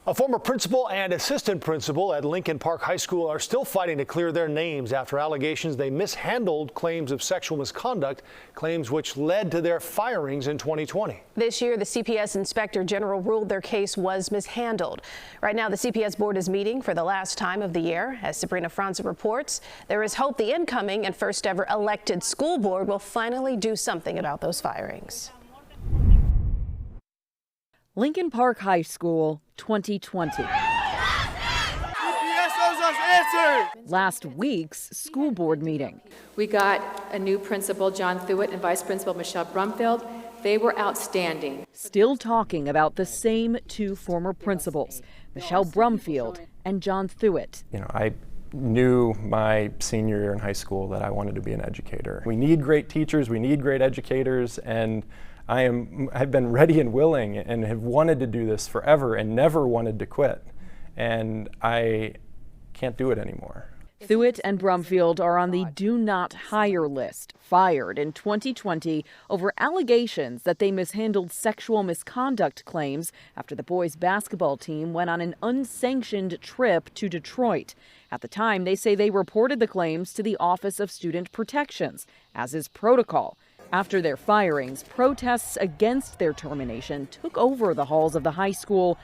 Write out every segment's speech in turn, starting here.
A former principal and assistant principal at Lincoln Park High School are still fighting to clear their names after allegations they mishandled claims of sexual misconduct, claims which led to their firings in 2020. This year, the CPS Inspector General ruled their case was mishandled. Right now, the CPS board is meeting for the last time of the year. As Sabrina Franza reports, there is hope the incoming and first ever elected school board will finally do something about those firings. Lincoln Park High School, 2020. Last week's school board meeting. We got a new principal, John Thuett, and vice principal, Michelle Brumfield. They were outstanding. Still talking about the same two former principals, Michelle Brumfield and John Thuett. I knew my senior year in high school that I wanted to be an educator. We need great teachers, we need great educators, and I've been ready and willing and have wanted to do this forever and never wanted to quit. And I can't do it anymore. Thuett and Brumfield are on the do not hire list, fired in 2020 over allegations that they mishandled sexual misconduct claims after the boys' basketball team went on an unsanctioned trip to Detroit. At the time, they say they reported the claims to the Office of Student Protections, as is protocol. After their firings, protests against their termination took over the halls of the high school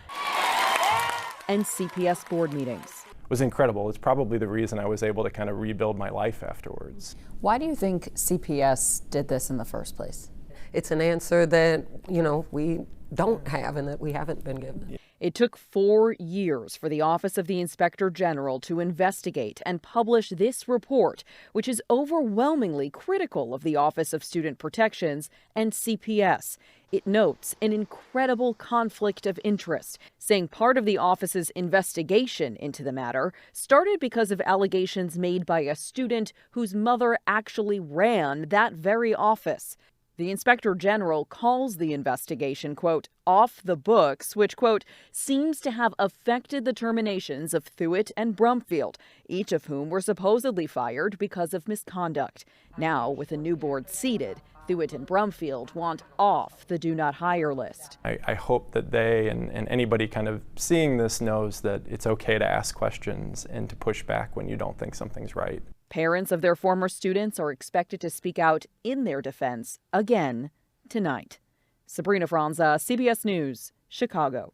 and CPS board meetings. It was incredible. It's probably the reason I was able to kind of rebuild my life afterwards. Why do you think CPS did this in the first place? It's an answer that, we don't have and that we haven't been given. It took 4 years for the Office of the Inspector General to investigate and publish this report, which is overwhelmingly critical of the Office of Student Protections and CPS. It notes an incredible conflict of interest, saying part of the office's investigation into the matter started because of allegations made by a student whose mother actually ran that very office. The Inspector General calls the investigation, quote, off the books, which, quote, seems to have affected the terminations of Thuett and Brumfield, each of whom were supposedly fired because of misconduct. Now, with a new board seated, Thuett and Brumfield want off the do not hire list. I hope that they and anybody kind of seeing this knows that it's okay to ask questions and to push back when you don't think something's right. Parents of their former students are expected to speak out in their defense again tonight. Sabrina Franza, CBS News, Chicago.